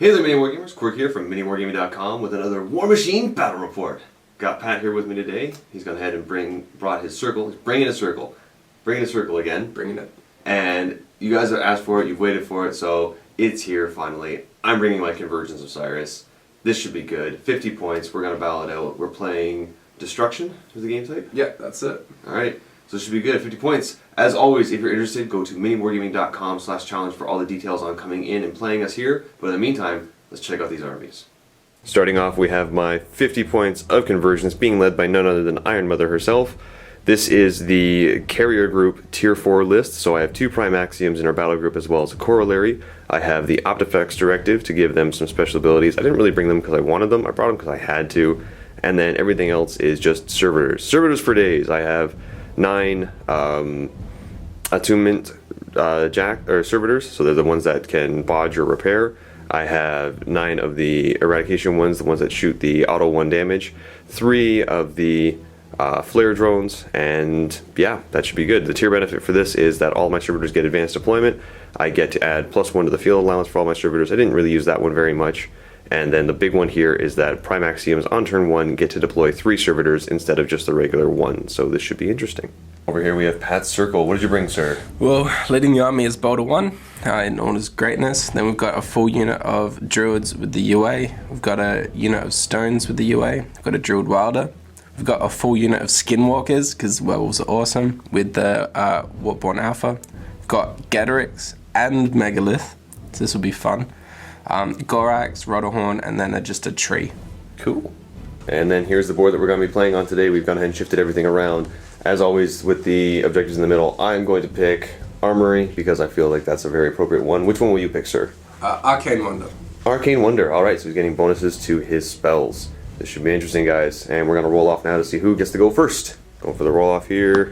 Hey there, MiniWarGamers. Quirk here from MiniWarGaming.com with another Warmachine battle report. Got Pat here with me today. He's gone ahead and brought his circle. He's bringing a circle. Bringing a circle again. Bringing it. And you guys have asked for it, you've waited for it, so it's here finally. I'm bringing my Convergence of Cyriss. This should be good. 50 points. We're going to battle it out. We're playing Destruction is the game type? Yeah, that's it. Alright. So it should be good. 50 points. As always, if you're interested, go to MiniWarGaming.com/challenge for all the details on coming in and playing us here. But in the meantime, let's check out these armies. Starting off, we have my 50 points of Convergence being led by none other than Iron Mother herself. This is the carrier group tier 4 list, so I have 2 prime axioms in our battle group as well as a corollary. I have the Optifex directive to give them some special abilities. I didn't really bring them because I wanted them, I brought them because I had to. And then everything else is just servitors. Servitors for days. I have 9 attunement servitors, so they're the ones that can bodge or repair. I have 9 of the eradication ones, the ones that shoot the auto 1 damage, 3 of the flare drones, and yeah, that should be good. The tier benefit for this is that all my servitors get advanced deployment. I get to add +1 to the field allowance for all my servitors. I didn't really use that one very much. And then the big one here is that prime axioms on turn 1 get to deploy 3 servitors instead of just the regular 1, so this should be interesting. Over here we have Pat's Circle. What did you bring, sir? Well, leading the army is Boulder 1, in all his greatness. Then we've got a full unit of druids with the UA. We've got a unit of stones with the UA. We've got a druid wilder. We've got a full unit of skinwalkers, because werewolves are awesome, with the Wartborn Alpha. We've got Getorix and Megalith, so this will be fun. Gorax, Rotterhorn, and then just a tree. Cool. And then here's the board that we're going to be playing on today. We've gone ahead and shifted everything around. As always, with the objectives in the middle, I'm going to pick Armory because I feel like that's a very appropriate one. Which one will you pick, sir? Arcane Wonder. Arcane Wonder. Alright, so he's getting bonuses to his spells. This should be interesting, guys. And we're going to roll off now to see who gets to go first. Going for the roll off here.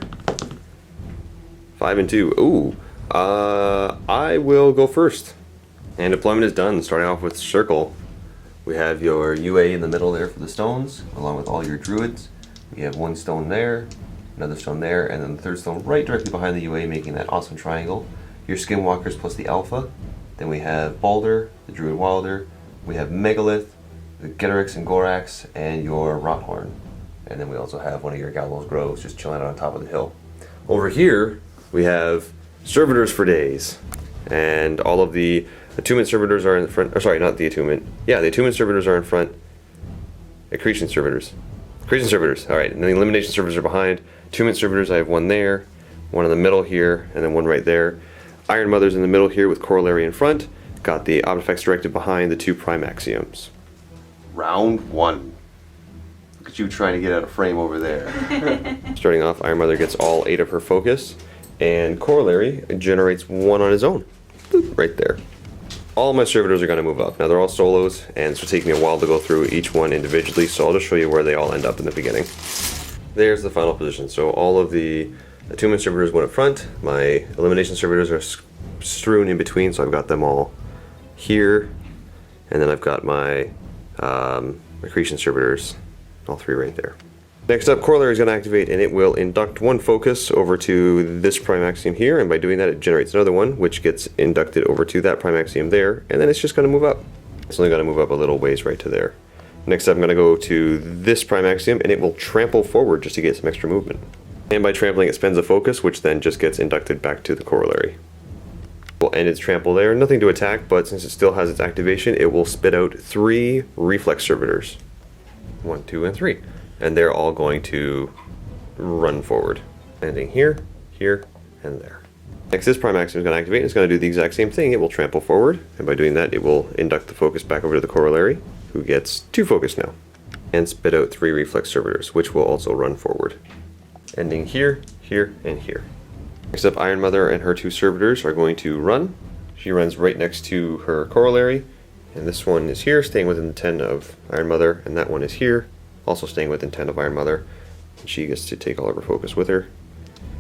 5 and 2. Ooh. I will go first. And deployment is done. Starting off with Circle. We have your UA in the middle there for the stones, along with all your druids. We have 1 stone there, another stone there, and then the 3rd stone right directly behind the UA, making that awesome triangle. Your Skinwalkers plus the Alpha. Then we have Balder, the Druid Wilder. We have Megalith, the Getorix and Gorax, and your Rothorn. And then we also have one of your Gallows Groves just chilling out on top of the hill. Over here, we have Servitors for days. And all of the attunement servitors are in the front. Or sorry, not the attunement. Yeah, the attunement servitors are in front. Accretion servitors. Accretion servitors. Alright, and the elimination servitors are behind. Attunement servitors, I have 1 there, 1 in the middle here, and then 1 right there. Iron Mother's in the middle here with Corollary in front. Got the Optifex directive behind the 2 prime axioms. Round 1. Look at you trying to get out of frame over there. Starting off, Iron Mother gets all 8 of her focus, and Corollary generates 1 on his own. Boop, right there. All my servitors are going to move up. Now they're all solos, and it's taking me a while to go through each one individually, so I'll just show you where they all end up in the beginning. There's the final position. So all of the attunement servitors went up front. My elimination servitors are strewn in between, so I've got them all here. And then I've got my accretion servitors, all 3 right there. Next up, Corollary is going to activate, and it will induct 1 focus over to this prime axiom here, and by doing that it generates another one, which gets inducted over to that prime axiom there, and then it's just going to move up. It's only going to move up a little ways right to there. Next up, I'm going to go to this prime axiom, and it will trample forward just to get some extra movement. And by trampling, it spends a focus, which then just gets inducted back to the Corollary. We'll end its trample there. Nothing to attack, but since it still has its activation, it will spit out 3 reflex servitors. 1, 2, and 3. And they're all going to run forward. Ending here, here, and there. Next, this prime axiom is going to activate, and it's going to do the exact same thing. It will trample forward, and by doing that, it will induct the focus back over to the Corollary, who gets 2 focus now, and spit out 3 reflex servitors, which will also run forward. Ending here, here, and here. Next up, Iron Mother and her 2 servitors are going to run. She runs right next to her Corollary, and this one is here, staying within the 10 of Iron Mother, and that one is here, also staying within 10 of Iron Mother, and she gets to take all of her focus with her.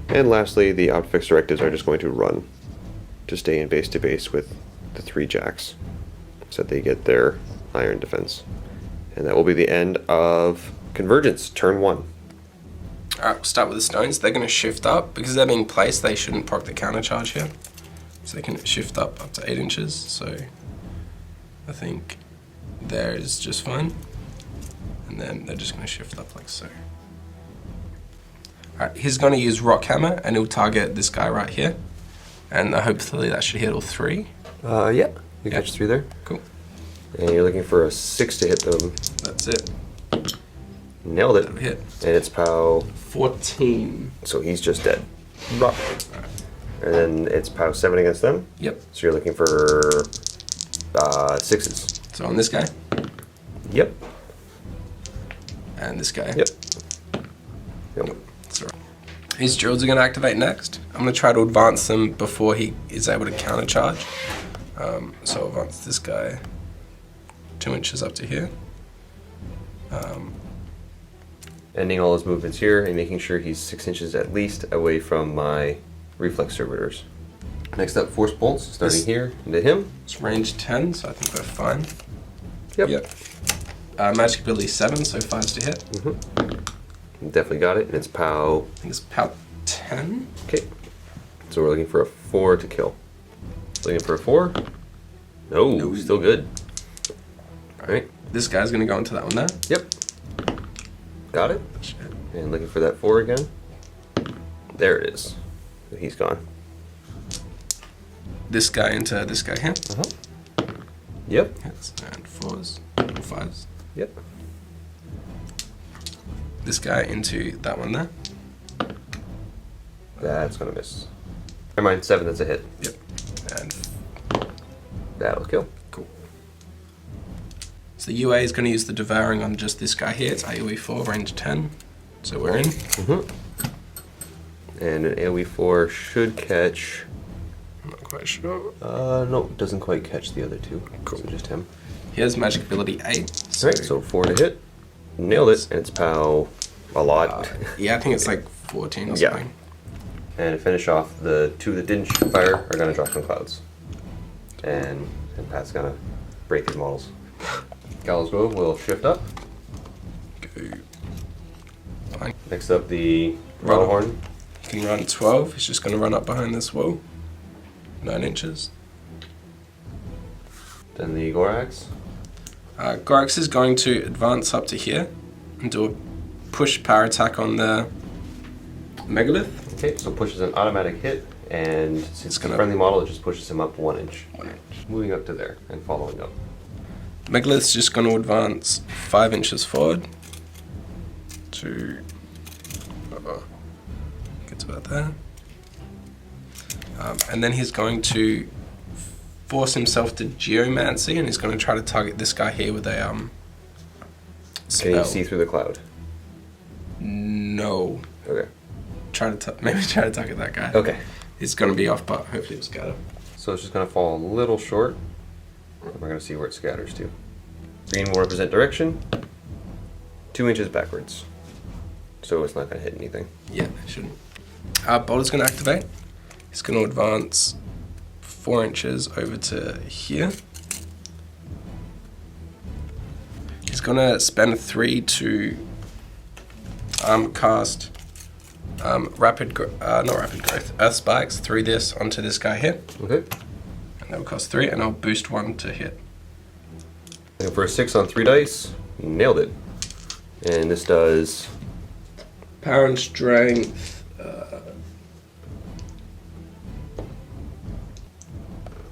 And lastly, the Optifex directives are just going to run to stay in base to base with the 3 jacks, so that they get their iron defense. And that will be the end of Convergence, turn 1. Alright, we'll start with the stones. They're going to shift up. Because they're being placed, they shouldn't proc the counter charge here. So they can shift up to 8 inches. So I think there is just fine. And then they're just going to shift up like so. Alright, he's going to use Rock Hammer and he'll target this guy right here. And hopefully that should hit all 3. Yeah. You catch 3 there. Cool. And you're looking for a 6 to hit them. That's it. Nailed it. That'll hit. And it's POW 14. So he's just dead. Rock. And then it's POW 7 against them. Yep. So you're looking for 6s. So on this guy. Yep. And this guy. Yep. Yep. That's right. His drills are going to activate next. I'm going to try to advance them before he is able to countercharge. So I'll advance this guy 2 inches up to here. Ending all his movements here and making sure he's 6 inches at least away from my reflex servitors. Next up, force bolts, starting here into him. It's range 10, so I think we're fine. Yep. Magic ability 7, so 5s to hit. Definitely got it, and it's POW. I think it's POW 10. Okay. So we're looking for a 4 to kill. Looking for a 4. No, still good. Alright. This guy's going to go into that one there. Yep. Got it. Shit. And looking for that 4 again. There it is. He's gone. This guy into this guy here. Yep. Yes, and 4s and 5s. Yep. This guy into that one there. That's gonna miss. Never mind, 7, that's a hit. Yep. And That'll kill. cool. So the UA is going to use the devouring on just this guy here. It's AoE 4, range 10. So we're in. And an AoE 4 should catch. I'm not quite sure. No, doesn't quite catch the other 2. Cool. So just him. Here's magic ability 8. Alright, so 4 to hit. Nailed it, and it's POW a lot. Yeah, I think it's like 14 or Yeah. something. And to finish off, the 2 that didn't shoot fire are gonna drop from clouds. And Pat's gonna break these models. Gallows Grove will shift up. Go. Fine. Next up, the Rattle Horn. He can run 12. He's just going to run up behind this wall. 9 inches. Then the Gorax. Gorax is going to advance up to here and do a push power attack on the Megalith. Okay, so pushes an automatic hit, and since it's a gonna- friendly model, it just pushes him up 1 inch. 1 inch. Moving up to there and following up. Megalith's just going to advance 5 inches forward to gets about there. And then he's going to force himself to Geomancy, and he's going to try to target this guy here with a spell. Can you see through the cloud? No. Okay. Maybe try to target that guy. Okay. He's going to be off, but hopefully he'll scatter. So it's just going to fall a little short. We're going to see where it scatters to. Green will represent direction. 2 inches backwards. So it's not going to hit anything. Yeah, it shouldn't. Boulder's going to activate. He's going to advance 4 inches over to here. He's going to spend 3 to cast not rapid growth, Earth Spikes through this onto this guy here. Okay. And that will cost 3, and I'll boost 1 to hit. Looking for a 6 on 3 dice. Nailed it. And this does... Power and strength.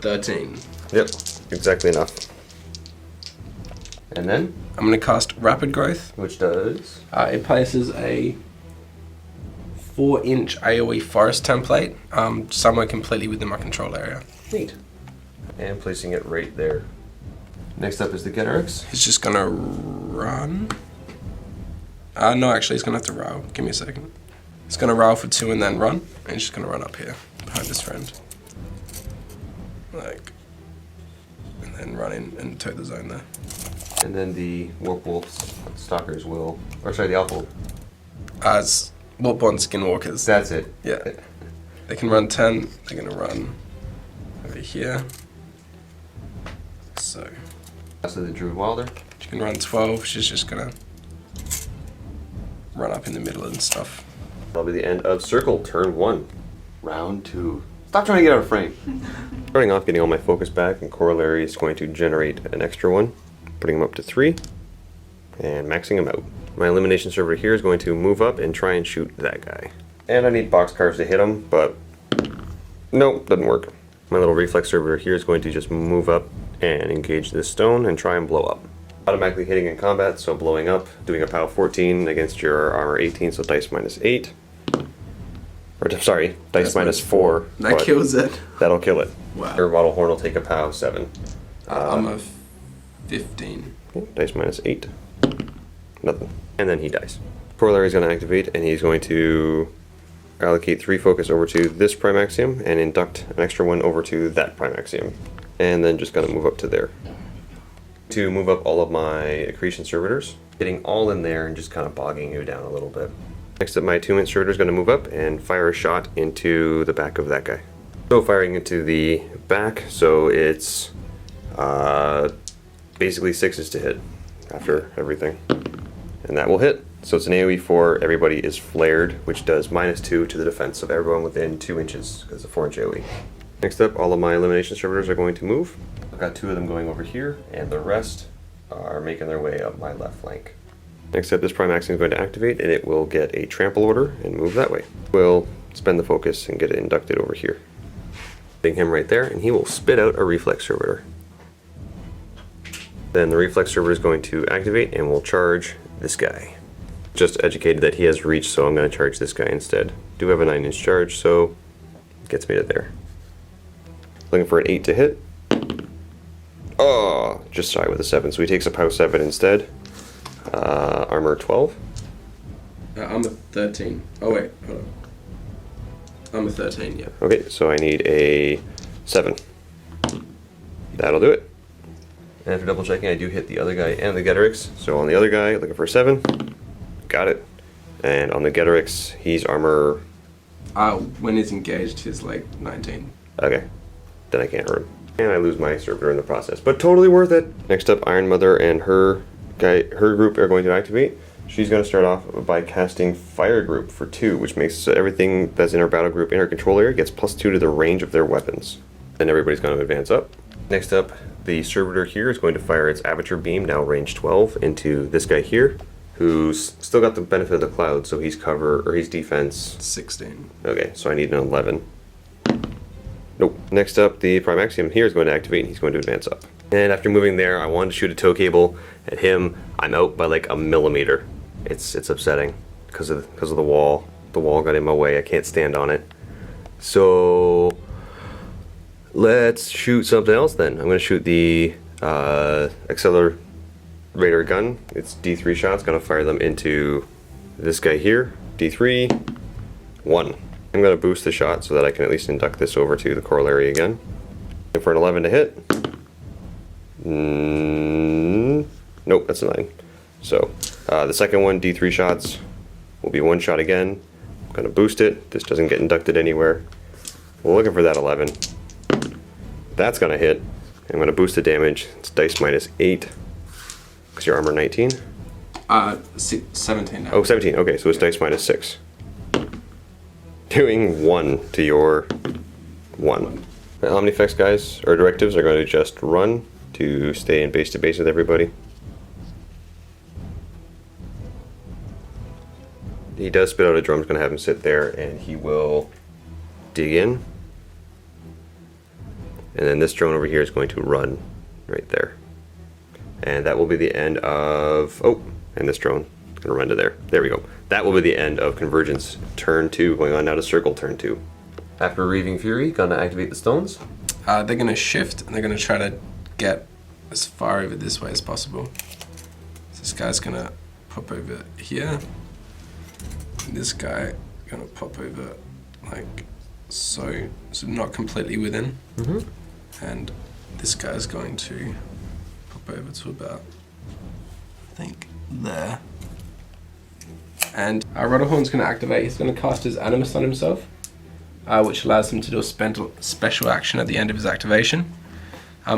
13. Yep, exactly enough. And then, I'm going to cast Rapid Growth. which does... It places a 4-inch AoE forest template somewhere completely within my control area. Neat. And placing it right there. Next up is the Getarix. He's just going to run. No, actually, he's going to have to row. Give me a second. He's going to row for 2 and then run. And he's just going to run up here behind his friend. Like, and then run in and toe the zone there. And then the Warp Wolves Stalkers will... Or sorry, the Alpha Wolf. As Warpborn Skinwalkers. That's it. Yeah. They can run 10. They're going to run over here. So, Last of the Druid Wilder. she can run 12. She's just going to run up in the middle and stuff. That'll be the end of Circle, turn 1. Round 2. Stop trying to get out of frame. Starting off, getting all my focus back, and Corollary is going to generate an extra one, putting him up to 3, and maxing him out. My elimination servitor here is going to move up and try and shoot that guy. And I need boxcars to hit him, but nope, doesn't work. My little reflex servitor here is going to just move up and engage this stone and try and blow up. Automatically hitting in combat, so blowing up, doing a POW 14 against your armor 18, so dice -8. Or, sorry, dice -4. That kills it. That'll kill it. Wow. Your bottle horn will take a POW 7. I'm a 15. Dice -8. Nothing. And then he dies. Corollary is going to activate, and he's going to allocate 3 focus over to this Primaxium and induct an extra one over to that Primaxium. And then just going to move up to there. To move up all of my accretion servitors, getting all in there and just kind of bogging you down a little bit. Next up, my attunement servitor is going to move up and fire a shot into the back of that guy. So firing into the back, so it's basically 6s to hit after everything. And that will hit. So it's an AoE for everybody is flared, which does -2 to the defense of everyone within 2 inches, because it's a 4-inch AoE. Next up, all of my elimination servitors are going to move. I've got 2 of them going over here, and the rest are making their way up my left flank. Next up, this Primaxium is going to activate, and it will get a trample order and move that way. We'll spend the focus and get it inducted over here. Hitting him right there, and he will spit out a reflex servitor. Then the reflex servitor is going to activate and will charge this guy. Just educated that he has reach, so I'm going to charge this guy instead. Do have a 9-inch charge, so it gets me to there. Looking for an 8 to hit. Oh, just shy with a 7, so he takes a POW 7 instead. Armor 12. I'm a 13. Oh wait, hold on. I'm a 13, yeah. Okay, so I need a 7. That'll do it. And after double checking, I do hit the other guy and the Getorix. So on the other guy, looking for a 7. Got it. And on the Getorix, he's armor... When he's engaged, he's like 19. Okay. Then I can't hurt him. And I lose my servitor in the process. But totally worth it. Next up, Iron Mother and her group are going to activate. She's going to start off by casting Fire Group for 2, which makes everything that's in her battle group in her control area gets +2 to the range of their weapons. Then everybody's going to advance up. Next up, the servitor here is going to fire its aperture beam, now range 12, into this guy here, who's still got the benefit of the cloud, so he's he's defense 16. Okay, so I need an 11. Nope. Next up, the Primaxium here is going to activate, and he's going to advance up. And after moving there, I wanted to shoot a tow cable at him. I'm out by like a millimeter. It's upsetting because of the wall. The wall got in my way. I can't stand on it. So let's shoot something else then. I'm going to shoot the accelerator gun. It's D3 shots. Going to fire them into this guy here. D3. 1. I'm going to boost the shot so that I can at least induct this over to the Corollary again. Looking for an 11 to hit. Nope, that's a 9. So the second one, D3 shots, will be 1 shot again. I'm going to boost it. This doesn't get inducted anywhere. We're looking for that 11. That's going to hit. I'm going to boost the damage. It's dice -8. Because your armor 19. 17 now. Oh, 17. Okay, so it's dice -6. Doing 1 to your 1. The Omni effects guys, or directives, are going to just run to stay in base to base with everybody. He does spit out a drum. I'm going to have him sit there, and he will dig in. And then this drone over here is going to run right there. And that will be the end of... Oh, and this drone is going to run to there. There we go. That will be the end of Convergence turn 2, going on now to Circle turn 2. After Reaving Fury, going to activate the stones. They're going to shift, and they're going to try to get as far over this way as possible. So this guy's going to pop over here. And this guy going to pop over like so not completely within. And this guy's going to pop over to about, I think, there. And our Rudderhorn's going to activate. He's going to cast his Animus on himself, which allows him to do a special action at the end of his activation.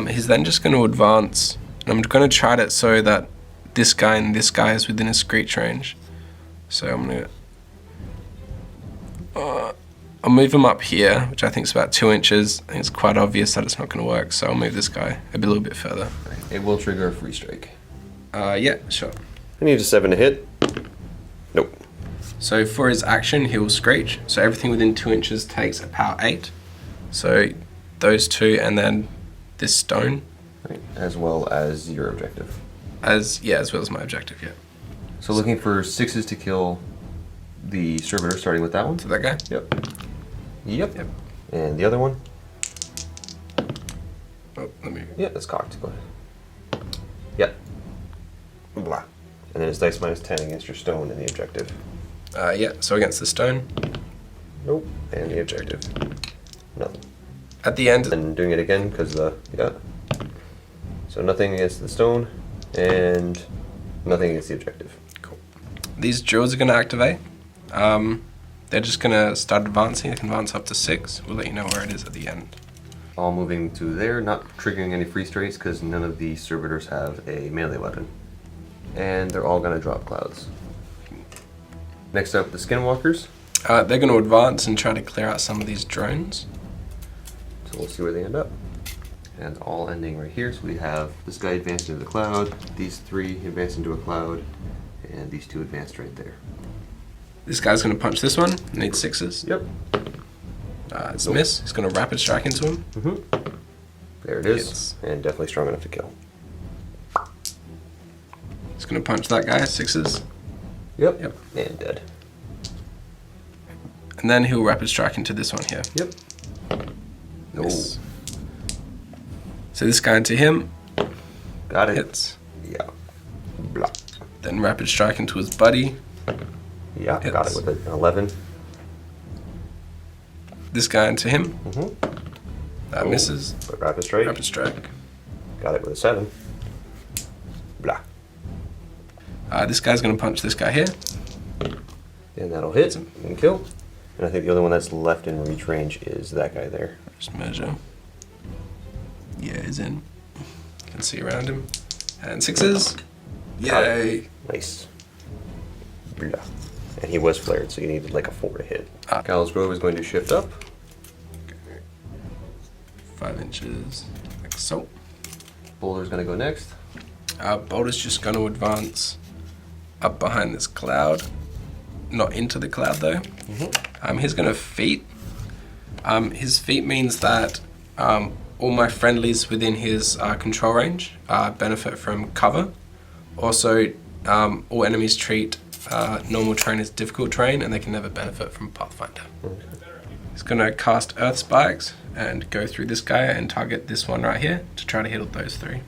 He's then just going to advance, and I'm going to try it so that this guy and this guy is within a screech range. So I'm going to... I'll move him up here, which I think is about 2 inches. I think it's quite obvious that it's not going to work, so I'll move this guy a little bit further. It will trigger a free strike. Yeah, sure. I need a 7 to hit. Nope. So for his action, he'll screech. So everything within 2 inches takes a power 8. So those two, and then this stone. Right. As well as your objective. As well as my objective, yeah. So looking for 6s to kill the servitor, starting with that one. So that guy? Yep. And the other one? Oh, let me... Yeah, that's cocked. Go ahead. Yep. Blah. And then it's dice minus 10 against your stone and the objective. Yeah, so against the stone. Nope. And the objective. Nothing. At the end... And doing it again, because yeah. So nothing against the stone, and nothing against the objective. Cool. These drills are going to activate. They're just going to start advancing. They can advance up to 6. We'll let you know where it is at the end. All moving to there, not triggering any free strikes because none of the servitors have a melee weapon. And they're all going to drop clouds. Next up, the skinwalkers. They're going to advance and try to clear out some of these drones. So we'll see where they end up. And all ending right here. So we have this guy advanced into the cloud, these 3 advanced into a cloud, and these 2 advanced right there. This guy's going to punch this one. Needs 6s. Yep. It's a miss. He's going to rapid strike into him. There it is. Hits. And definitely strong enough to kill. He's going to punch that guy. 6s. Yep. And dead. And then he'll rapid strike into this one here. Yep. No. Miss. So this guy into him. Got it. Hits. Yeah. Blah. Then rapid strike into his buddy. Yeah, Hits. got it with an 11. This guy into him. That Oh, misses. but rapid strike. Rapid strike. Got it with a 7. Blah. This guy's going to punch this guy here. And that'll hit and kill. And I think the only one that's left in reach range is that guy there. Just measure. Yeah, he's in. You can see around him. And 6s. Yay. Nice. Blah. And he was flared, so you needed like a 4 to hit. Ah. Gallows Grove is going to shift up. 5 inches. Like so. Boulder's going to go next. Boulder's just going to advance up behind this cloud. Not into the cloud though. He's going to feet. His feet means that all my friendlies within his control range benefit from cover. Also, all enemies treat normal terrain as difficult terrain, and they can never benefit from Pathfinder. He's going to cast Earth Spikes and go through this guy and target this one right here to try to hit those 3.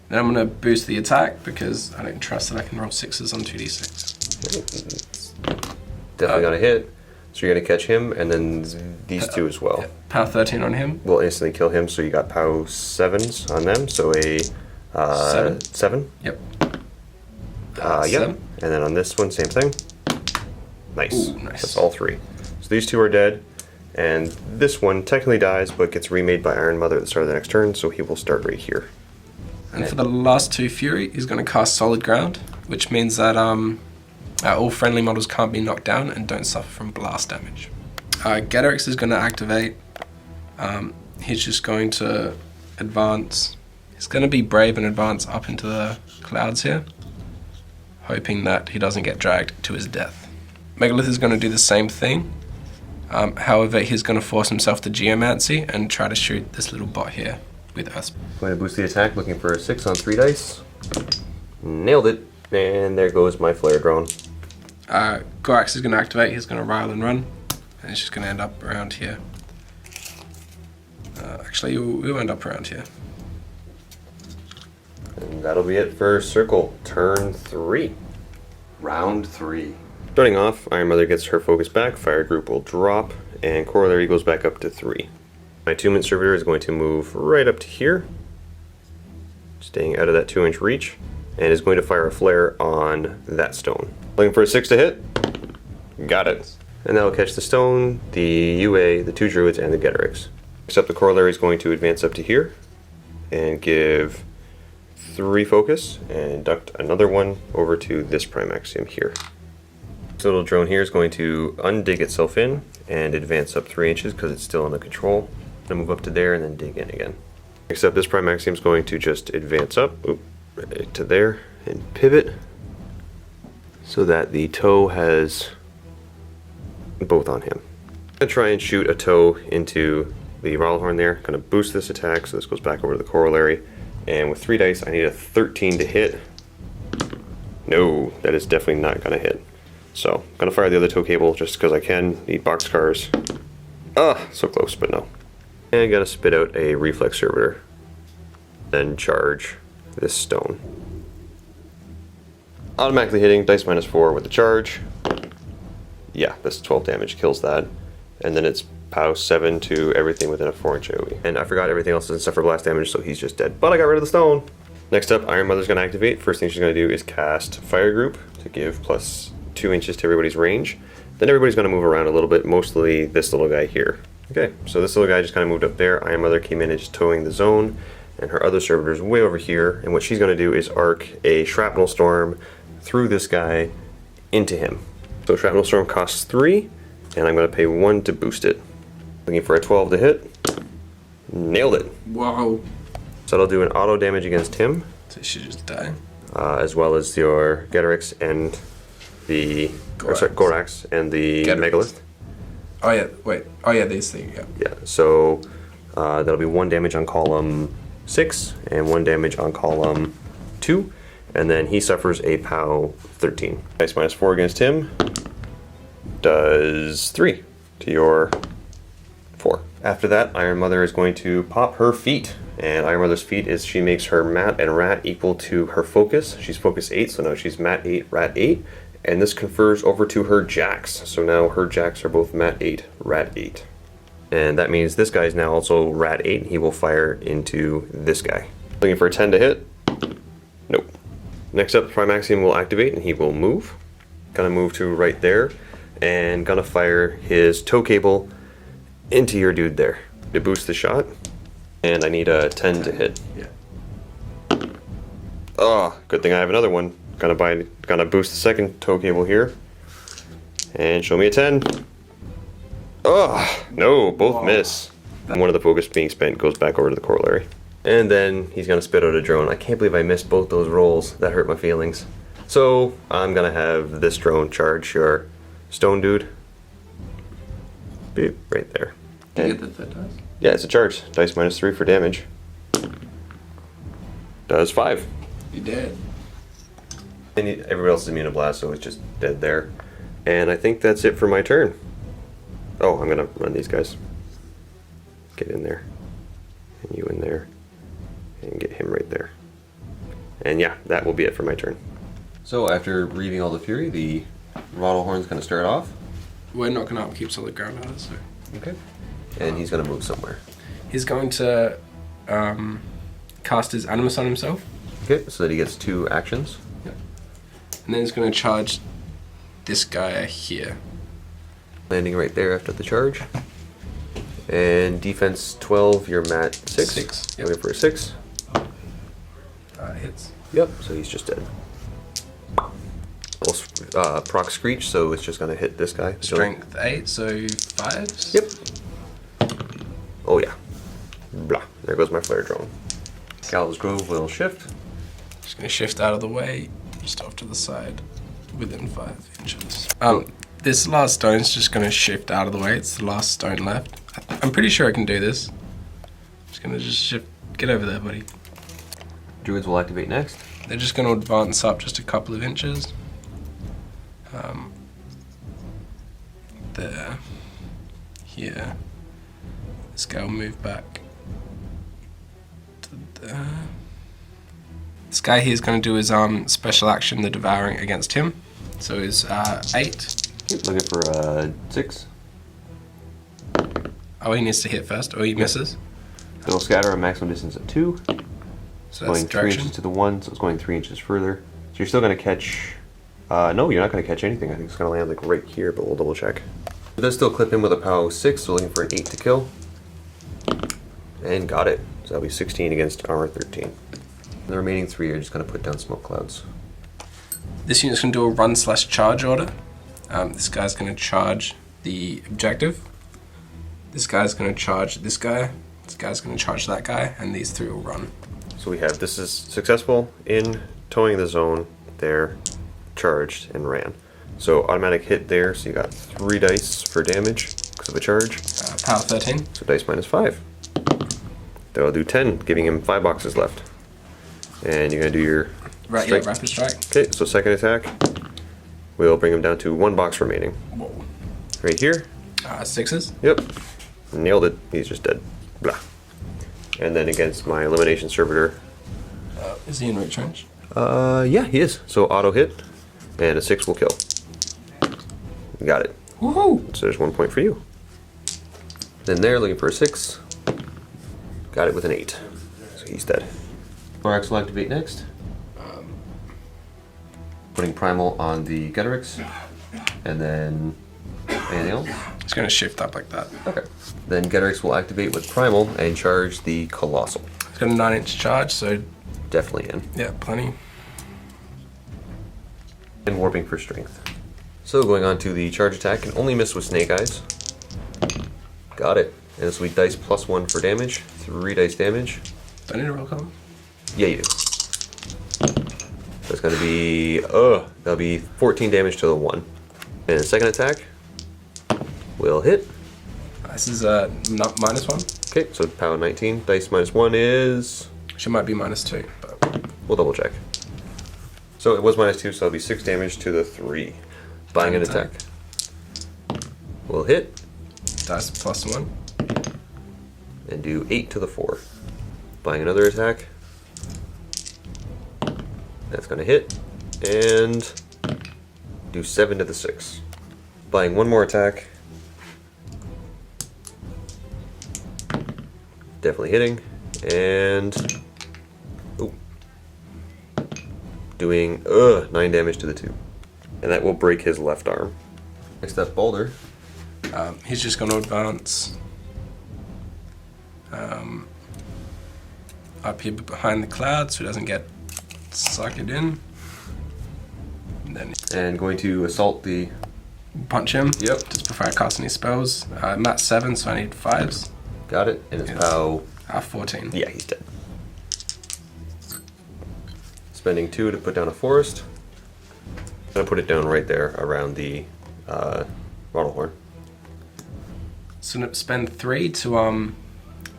Then I'm going to boost the attack because I don't trust that I can roll 6s on 2d6. Definitely going to hit. So you're going to catch him, and then these 2 as well. Power 13 on him. Will instantly kill him, so you got POW 7s on them, so a 7. Yep. Yep. 7. And then on this one, same thing. Nice. Ooh, nice. That's all 3. So these 2 are dead, and this one technically dies, but gets remade by Iron Mother at the start of the next turn, so he will start right here. And for the last 2 Fury, he's going to cast Solid Ground, which means that all friendly models can't be knocked down and don't suffer from blast damage. Getorix is going to activate. He's just going to advance. He's going to be brave and advance up into the clouds here, hoping that he doesn't get dragged to his death. Megalith is going to do the same thing. However, he's going to force himself to Geomancy and try to shoot this little bot here with us. Going to boost the attack, looking for a 6 on 3 dice. Nailed it. And there goes my flare drone. Gorax is going to activate. He's going to rile and run. And he's just going to end up around here. Actually, we'll end up around here. And that'll be it for Circle. Turn 3. Round 3. Starting off, Iron Mother gets her focus back, Fire Group will drop, and Corollary goes back up to 3. My 2-minute servitor is going to move right up to here, staying out of that 2-inch reach, and is going to fire a flare on that stone. Looking for a 6 to hit. Got it. And that'll catch the stone, the UA, the 2 druids, and the Getorix. Except the Corollary is going to advance up to here, and give 3 focus, and duct another one over to this Prime Axiom here. little drone here is going to undig itself in and advance up 3 inches because it's still under control. I'm gonna move up to there and then dig in again. Except this Prime Axiom is going to just advance up right to there and pivot so that the toe has both on him. I'm gonna try and shoot a toe into the rattle horn there. Gonna boost this attack so this goes back over to the corollary. And with 3 dice, I need a 13 to hit. No, that is definitely not gonna hit. So, I'm gonna fire the other toe cable just because I can. Need boxcars. Ah, so close, but no. And I gotta spit out a reflex servitor. Then charge this stone. Automatically hitting, dice -4 with the charge. Yeah, that's 12 damage, kills that. And then it's POW 7 to everything within a 4-inch AoE. And I forgot everything else doesn't suffer blast damage, so he's just dead. But I got rid of the stone! Next up, Iron Mother's gonna activate. First thing she's gonna do is cast Fire Group to give plus 2 inches to everybody's range. Then everybody's gonna move around a little bit, mostly this little guy here. Okay, so this little guy just kind of moved up there. Iron Mother came in and just towing the zone, and her other servitor's way over here. And what she's gonna do is arc a Shrapnel Storm through this guy into him. So Shrapnel Storm costs 3, and I'm gonna pay 1 to boost it. Looking for a 12 to hit. Nailed it. Wow. So that'll do an auto damage against him. So she just die. As well as your Getorix and the Gorax and the Getorix. Megalith. Oh yeah, wait. Oh yeah, these things, yeah. Yeah, so that'll be 1 damage on column 6 and 1 damage on column 2. And then he suffers a POW 13. Dice -4 against him does 3 to your 4. After that, Iron Mother is going to pop her feat. And Iron Mother's feat is she makes her mat and rat equal to her focus. She's focus 8, so now she's mat 8, rat 8. And this confers over to her jacks. So now her jacks are both mat 8, rat 8. And that means this guy is now also rat 8. And he will fire into this guy. Looking for a 10 to hit. Nope. Next up, Prime Axiom will activate and he will move. Gonna move to right there. And gonna fire his tow cable into your dude there to boost the shot. And I need a 10 to hit. Yeah. Oh, good thing I have another one. Gonna boost the second tow cable here. And show me a 10. Oh, no, both miss. One of the focus being spent goes back over to the corollary. And then he's gonna spit out a drone. I can't believe I missed both those rolls. That hurt my feelings. So I'm gonna have this drone charge your stone dude. Beep, right there. Did you get the third dice? Yeah, it's a charge. Dice -3 for damage. Does 5. You did. And everybody else is immune to blast, so it's just dead there. And I think that's it for my turn. Oh, I'm gonna run these guys. Get in there. And you in there. And get him right there. And yeah, that will be it for my turn. So after reading all the fury, the Rattlehorn's gonna start off. We're not going to upkeep solid ground either, so. Okay. And he's gonna move somewhere. He's going to cast his Animus on himself. Okay, so that he gets 2 actions. Yep. And then he's going to charge this guy here. Landing right there after the charge. And defense 12, you're mat 6. 6, yep. Looking for a 6. Hits. Yep, so he's just dead. Proc Screech, so it's just gonna hit this guy. Strength 8, so 5s? Yep. Oh yeah. Blah. There goes my flare drone. Gallows Grove will shift. Just going to shift out of the way, just off to the side, within 5 inches. This last stone's just going to shift out of the way. It's the last stone left. I'm pretty sure I can do this. Just going to just shift. Get over there, buddy. Druids will activate next. They're just going to advance up just a couple of inches. There. Here. This guy will move back to there. This guy here is going to do his special action, the Devouring, against him. So he's 8. Looking for a 6. Oh, he needs to hit first. Oh, he misses. It'll scatter a maximum distance of 2. So Going that's 3 direction. inches to the 1, so it's going 3 inches further. So you're still going to catch... no, you're not going to catch anything. I think it's going to land like right here, but we'll double check. It does still clip in with a POW 6, so looking for an 8 to kill. And got it. So that'll be 16 against armor 13. The remaining 3 are just going to put down smoke clouds. This unit's going to do a run/charge order. This guy's going to charge the objective. This guy's going to charge this guy. This guy's going to charge that guy, and these three will run. So we have this is successful in towing the zone. There, charged and ran. So automatic hit there. So you got 3 dice for damage because of a charge. Power 13. So dice minus 5. That'll do 10, giving him 5 boxes left. And you're gonna do your Right, yeah, rapid strike. Okay, so second attack will bring him down to 1 box remaining. Whoa. Right here. 6s. Yep. Nailed it. He's just dead. Blah. And then against my elimination servitor. Is he in reach range? Yeah, he is. So auto hit, and a 6 will kill. You got it. Woohoo! So there's 1 point for you. Then there, looking for a 6. Got it with an 8. So he's dead. Thorax will activate next. Putting Primal on the Getorix. And then anything else? It's going to shift up like that. Okay. Then Getorix will activate with Primal and charge the Colossal. It's got a 9-inch charge, so Definitely in. yeah, plenty. And warping for strength. So going on to the charge attack, can only miss with Snake Eyes. Got it. And this will be dice plus 1 for damage. 3 dice damage. Do I need a roll column? Yeah, you do. That's gonna be that'll be 14 damage to the 1. And second attack will hit. This is not -1. Okay, so power 19. Dice minus 1 is. She might be -2, but We'll double check. So it was -2, so it'll be 6 damage to the 3. Buying an attack. Will hit. dice +1. And do 8 to the 4. Buying another attack. That's going to hit. And do 7 to the 6. Buying 1 more attack. Definitely hitting. And ooh, doing 9 damage to the 2. And that will break his left arm. Next up, Boulder. He's just going to advance up here behind the cloud so he doesn't get sucked in. And going to assault the. Punch him. Yep. Just before I cast any spells. I'm at 7, so I need 5s. Got it. And it's Yes. POW. 14. Yeah, he's dead. Spending 2 to put down a forest. I'm gonna put it down right there around the Horn. So spend 3 to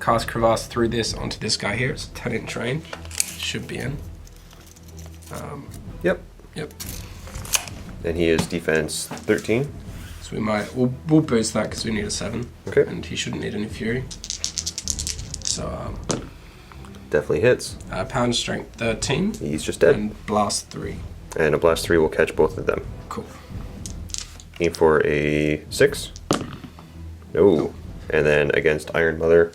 cast Crevasse through this onto this guy here. It's 10-inch range. Should be in. Yep. Yep. And he is defense 13. So we'll boost that because we need a 7. Okay. And he shouldn't need any fury. So Definitely hits. pound strength 13. He's just dead. And blast 3. And a blast 3 will catch both of them. Cool. Aim for a 6. No. And then against Iron Mother,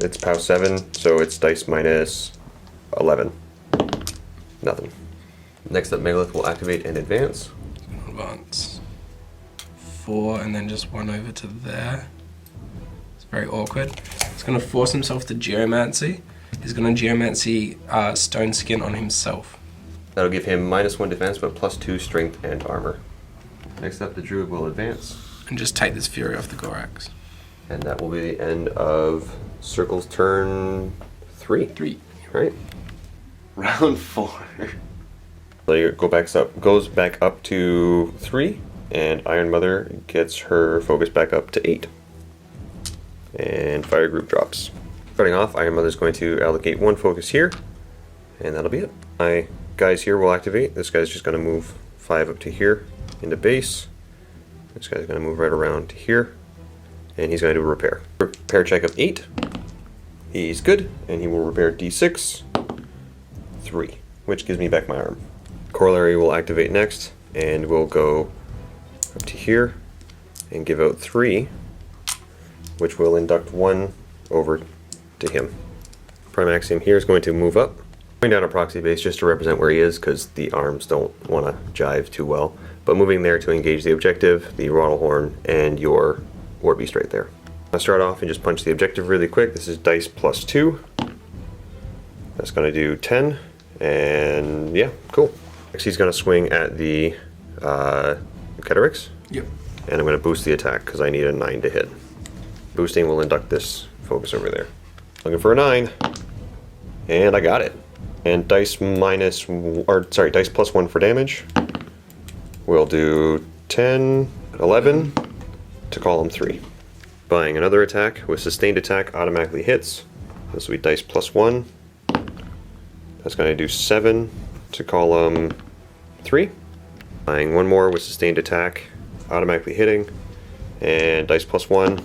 it's POW 7, so it's dice minus 11. Nothing. Next up, Megalith will activate and advance. Advance 4 and then just 1 over to there. It's very awkward. He's going to force himself to Geomancy. He's going to Geomancy Stone Skin on himself. That'll give him -1 defense, but +2 strength and armor. Next up, the Druid will advance. And just take this Fury off the Gorax. And that will be the end of Circle's turn 3. 3. Right? Round 4. So goes back up to 3, and Iron Mother gets her focus back up to 8. And Fire Group drops. Starting off, Iron Mother's going to allocate 1 focus here, and that'll be it. My guys here will activate. This guy's just going to move 5 up to here into base. This guy's going to move right around to here, and he's going to do a repair. Repair check of 8. He's good, and he will repair D6, 3, which gives me back my arm. Corollary will activate next, and we'll go up to here and give out 3, which will induct 1 over to him. Prime Axiom here is going to move up, going down a proxy base just to represent where he is, because the arms don't want to jive too well. But moving there to engage the objective, the Horn, and your War Beast right there. I'll start off and just punch the objective really quick. This is dice +2. That's going to do 10, and yeah, cool. Next he's going to swing at the Keterix. Yep. And I'm going to boost the attack because I need a 9 to hit. Boosting will induct this focus over there. Looking for a 9. And I got it. And dice plus 1 for damage. We'll do 10, 11 to column 3. Buying another attack with sustained attack automatically hits. This will be dice plus 1. That's going to do 7 to column 3. Buying one more with sustained attack automatically hitting. And dice plus 1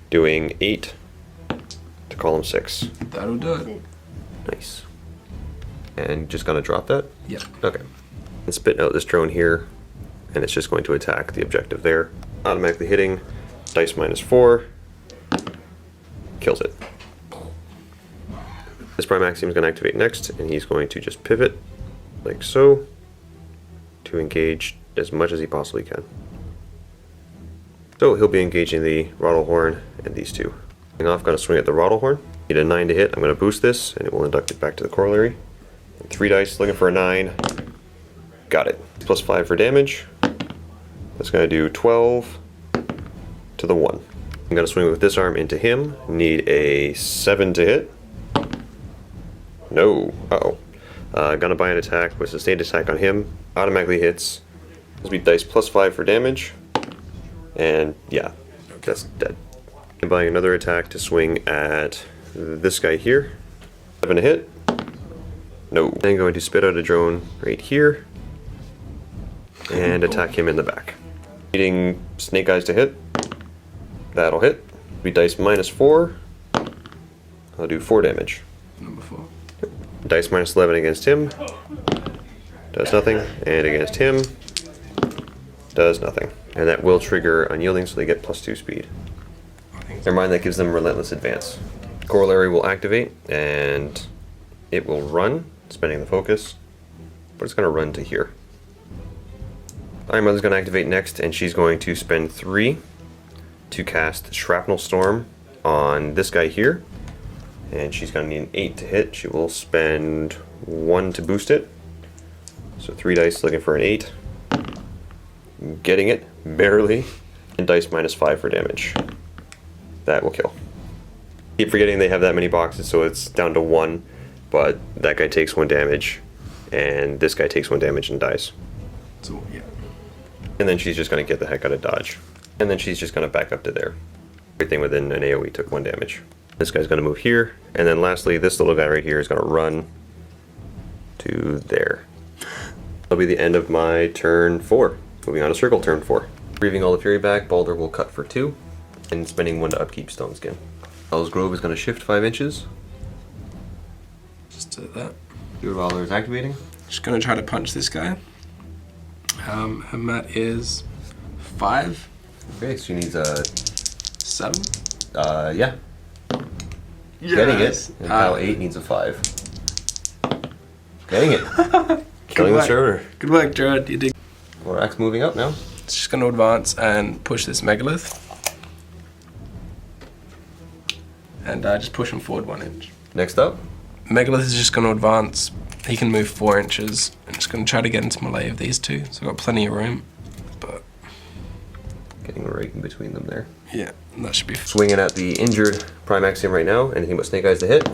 doing 8 to column 6. That'll do it. Nice. And just going to drop that? Yep. Okay. And spit out this drone here. And it's just going to attack the objective there. Automatically hitting. Dice minus 4. Kills it. This Prime Axiom is going to activate next, and he's going to just pivot, like so, to engage as much as he possibly can. So he'll be engaging the Rattlehorn and these two. I'm going to swing at the Rattlehorn. Need a 9 to hit. I'm going to boost this, and it will induct it back to the corollary. And 3 dice, looking for a 9. Got it. Plus 5 for damage. That's going to do 12 to the 1. I'm going to swing with this arm into him. Need a 7 to hit. No. Uh-oh. Gonna buy an attack with sustained attack on him. Automatically hits. This will be dice plus 5 for damage. And yeah, that's dead. I'm buying another attack to swing at this guy here. 7 to hit. No. Then going to spit out a drone right here. And attack him in the back. Needing Snake Eyes to hit. That'll hit. Be dice minus 4. I'll do 4 damage. Number 4. Dice minus 11 against him. Does nothing. And against him. Does nothing. And that will trigger Unyielding, so they get plus 2 speed. Never mind, that gives them Relentless Advance. Corollary will activate, and it will run, spending the focus. But it's going to run to here. Iron Mother's going to activate next, and she's going to spend 3 to cast Shrapnel Storm on this guy here. And she's going to need an 8 to hit. She will spend 1 to boost it. So 3 dice looking for an 8. Getting it, barely. And dice minus 5 for damage. That will kill. Keep forgetting they have that many boxes, so it's down to 1. But that guy takes 1 damage. And this guy takes 1 damage and dies. So, yeah. And then she's just going to get the heck out of dodge. And then she's just going to back up to there. Everything within an AoE took 1 damage. This guy's going to move here. And then lastly, this little guy right here is going to run to there. That'll be the end of my turn 4. Moving on to Circle turn 4. Breathing all the fury back, Balder will cut for 2. And spending 1 to upkeep Stone Skin. Hell's Grove is going to shift 5 inches. Just do that. Your Valor is activating. Just going to try to punch this guy. Her mat is 5. Okay, so she needs a... 7. Yeah. Yes. Getting it. And Pile 8 needs a 5. Getting it. Killing the Servitor. Good work, Jared. You did. Vorax moving up now. It's just going to advance and push this Megalith. And just push him forward 1 inch. Next up. Megalith is just going to advance. He can move 4 inches. I'm just going to try to get into melee of these two. So I've got plenty of room. But Getting right in between them there. yeah, that should be Swinging at the injured Prime Axiom right now. Anything but Snake Eyes to hit.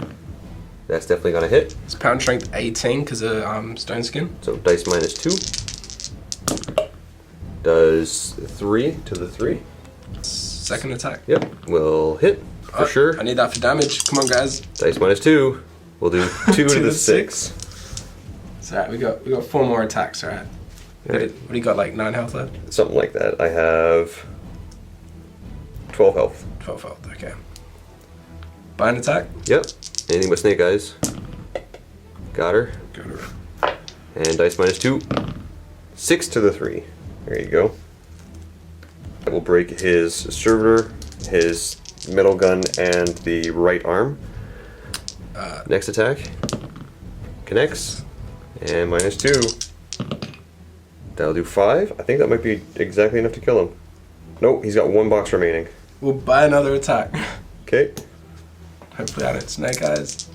That's definitely going to hit. It's pound strength 18 because of Stone Skin. So dice minus 2. Does 3 to the 3. Second attack. Yep, will hit for sure. I need that for damage. Come on, guys. Dice minus 2. We'll do 2 to the 6. It's alright. We got 4 more attacks. Alright. Right. What do you got? Like 9 health left. Something like that. I have 12 health. 12 health. Okay. Buy an attack. Yep. Anything but Snake Eyes. Got her. Got her. And dice minus 2. 6 to the 3. There you go. That will break his Servitor, his metal gun, and the right arm. Next attack. Connects. And minus 2. That'll do 5. I think that might be exactly enough to kill him. Nope, he's got 1 box remaining. We'll buy another attack. Okay. Hopefully I don't Snake Eyes.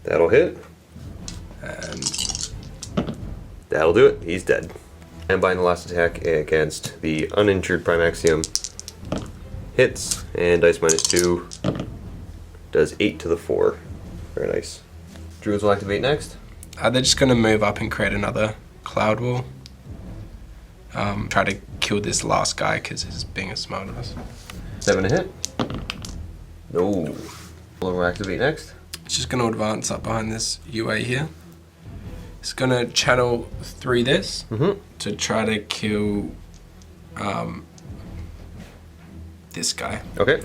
That'll hit. And That'll do it. He's dead. And buying the last attack against the uninjured Primaxium. Hits, and dice -2. Does 8 to the 4. Very nice. Druids will activate next. They're just going to move up and create another cloud wall. Try to kill this last guy because he's being a smartass. 7 to hit. No. Will activate next. It's just going to advance up behind this UA here. It's going to channel through this to try to kill this guy. Okay.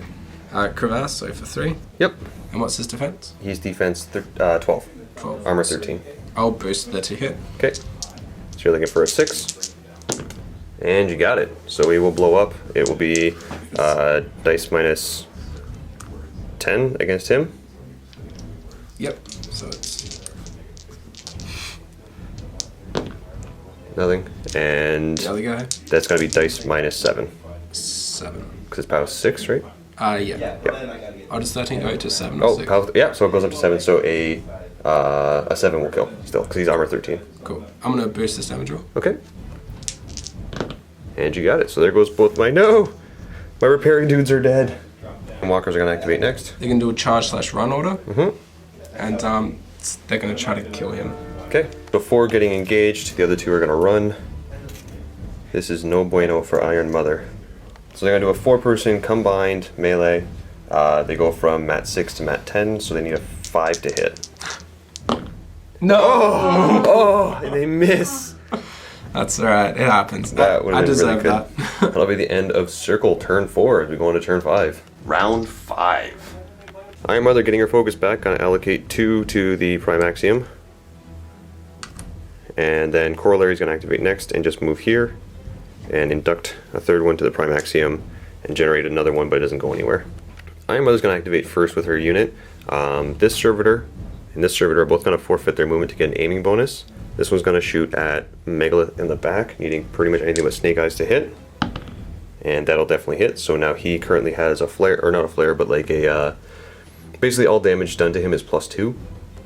Crevasse, so for 3. Yep. And what's his defense? He's defense 12. 12. Armor 13. I'll boost that to hit. Okay. So you're looking for a 6. And you got it. So he will blow up. It will be dice -10 against him. Yep. So it's nothing. And the other guy. that's going to be dice -7. 7. Because it's power 6, right? Yeah. Yep. I'll just 13 go to 7 or Oh, 6. yeah, so it goes up to 7. So a 7 will kill still, because he's armor 13. Cool. I'm going to boost this damage roll. Okay. And you got it. So there goes both my... No! My repairing dudes are dead. And walkers are going to activate next. They can do a charge/run order. And they're going to try to kill him. Okay. Before getting engaged, the other two are going to run. This is no bueno for Iron Mother. So they're going to do a 4-person combined melee. They go from mat 6 to mat 10, so they need a 5 to hit. No! Oh, and they miss. That's alright, it happens. That would I have been really deserve good. that. That'll be the end of circle turn 4 as we go into turn 5. Round 5. Iron Mother getting her focus back, gonna allocate 2 to the Primaxium. And then Corollary is gonna activate next and just move here and induct a 3rd one to the Primaxium and generate another one, but it doesn't go anywhere. Iron Mother's gonna activate first with her unit. This Servitor and this Servitor are both gonna forfeit their movement to get an aiming bonus. This one's going to shoot at Megalith in the back, needing pretty much anything but Snake Eyes to hit. And that'll definitely hit. So now he currently has a flare, or not a flare, but like a... basically all damage done to him is +2.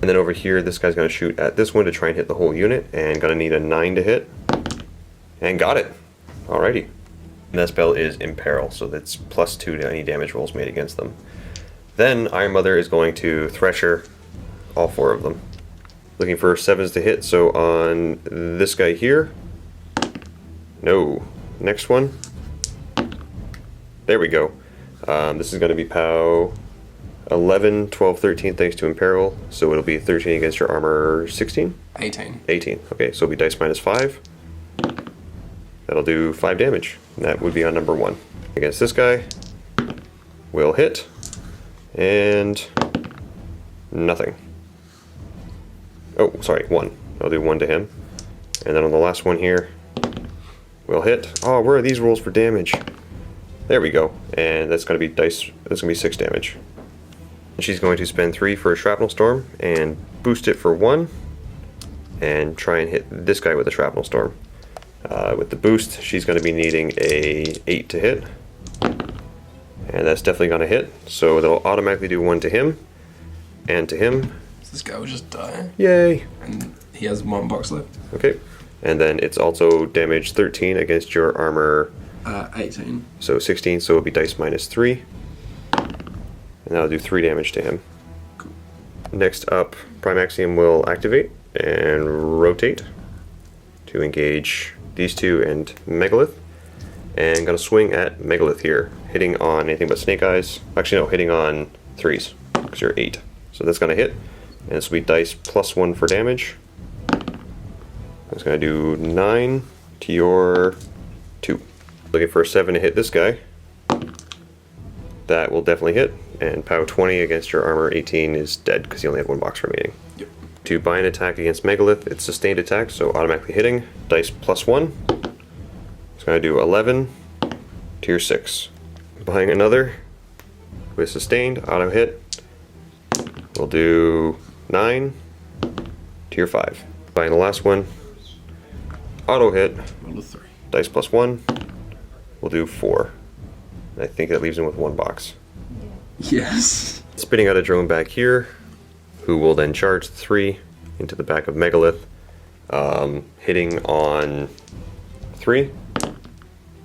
And then over here, this guy's going to shoot at this one to try and hit the whole unit. And going to need a 9 to hit. And got it. Alrighty. And that spell is Imperil, so that's +2 to any damage rolls made against them. Then Iron Mother is going to Thresher all 4 of them. Looking for 7s to hit, so on this guy here. No. Next one. There we go. This is going to be POW 11, 12, 13 thanks to Imperil, so it'll be 13 against your armor 16? 18. 18. Okay, so it'll be dice -5. That'll do 5 damage. And that would be on number 1. Against this guy. Will hit. And nothing. Oh, sorry, 1. I'll do 1 to him. And then on the last one here, we'll hit. Oh, where are these rolls for damage? There we go. And that's going to be dice. That's going to be 6 damage. And she's going to spend 3 for a Shrapnel Storm and boost it for 1. And try and hit this guy with a Shrapnel Storm. With the boost, she's going to be needing a 8 to hit. And that's definitely going to hit. So that'll automatically do 1 to him. And to him. This guy will just die. Yay! And he has 1 box left. Okay. And then it's also damage 13 against your armor. 18. So 16, so it'll be dice -3. And that'll do 3 damage to him. Cool. Next up, Primaxium will activate and rotate to engage these 2 and Megalith. And gonna swing at Megalith here, hitting on anything but Snake Eyes. Actually, no, hitting on 3s, because you're 8. So that's gonna hit. And this will be dice +1 for damage. It's going to do 9 to your 2. Looking for a 7 to hit this guy. That will definitely hit. And POW 20 against your armor 18 is dead because you only have 1 box remaining. Yep. To buy an attack against Megalith, it's sustained attack, so automatically hitting. Dice +1. It's going to do 11 to your 6. Buying another with sustained, auto hit. We'll do 9 to your 5. Buying the last one. Auto hit. Roll a 3. Dice +1. We'll do 4. I think that leaves him with 1 box. Yes. Spitting out a drone back here, who will then charge 3 into the back of Megalith Hitting on 3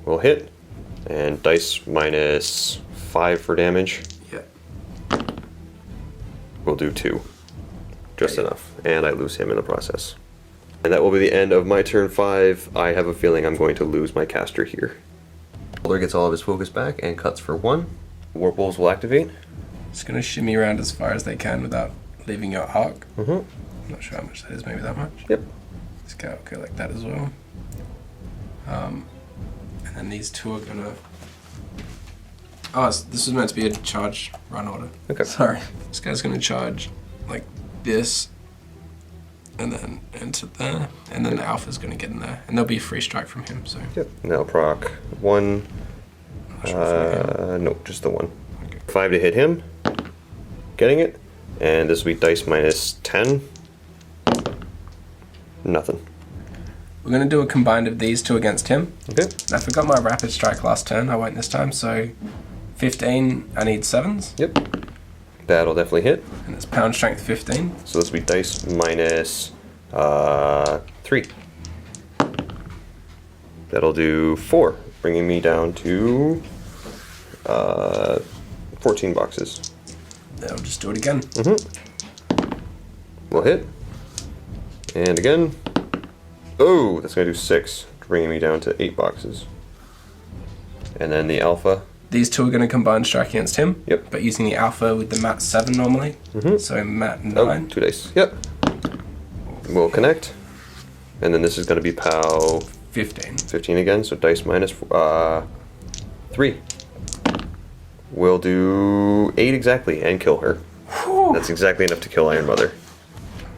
will hit, and dice minus 5 for damage. Yeah. We'll do 2. Just enough. And I lose him in the process. And that will be the end of my turn 5. I have a feeling I'm going to lose my caster here. Beholder gets all of his focus back and cuts for 1. Warp Wolves will activate. Just gonna shimmy around as far as they can without leaving your arc. Mm-hmm. I'm not sure how much that is, maybe that much? Yep. Let's go like that as well. And then these two are gonna... Oh, this was meant to be a charge run order. Okay. Sorry. This guy's gonna charge like this, and then into there, and then the alpha's gonna get in there, and there'll be a free strike from him, so... Yep. Now proc 1. Sure No, just the 1. Okay. 5 to hit him. Getting it. And this will be dice minus 10. Nothing. We're gonna do a combined of these two against him. Okay. And I forgot my rapid strike last turn. I won't this time, so 15, I need 7s. Yep. That'll definitely hit. And it's pound strength 15. So this will be dice minus 3. That'll do 4, bringing me down to 14 boxes. Then I'll just do it again. Mm-hmm. We'll hit. And again. Oh, that's going to do 6, bringing me down to 8 boxes. And then the alpha. These two are going to combine strike against him. Yep. But using the alpha with the mat 7 normally. Mm-hmm. So mat 9. Oh, 2 dice. Yep. We'll connect. And then this is going to be POW 15. 15 again, so dice minus 3. We'll do 8 exactly and kill her. Whew. That's exactly enough to kill Iron Mother.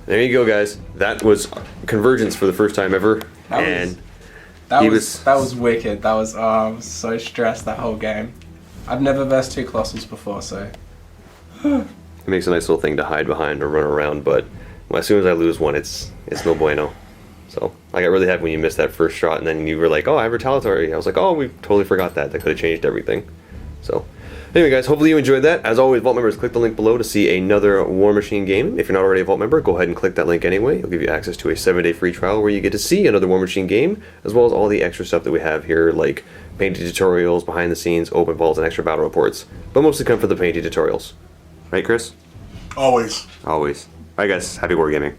There you go, guys. That was Convergence for the first time ever. That was wicked. That was, I was so stressed that whole game. I've never versed 2 Colossals before, so... It makes a nice little thing to hide behind or run around, but as soon as I lose one, it's no bueno. So I got really happy when you missed that first shot, and then you were like, oh, I have retaliatory. I was like, oh, we totally forgot that. That could have changed everything. So anyway, guys, hopefully you enjoyed that. As always, Vault members, click the link below to see another Warmachine game. If you're not already a Vault member, go ahead and click that link anyway. It'll give you access to a 7-day free trial where you get to see another Warmachine game, as well as all the extra stuff that we have here, like painting tutorials, behind the scenes, open vaults, and extra battle reports. But mostly come for the painting tutorials. Right, Chris? Always. Always. Alright, guys. Happy wargaming.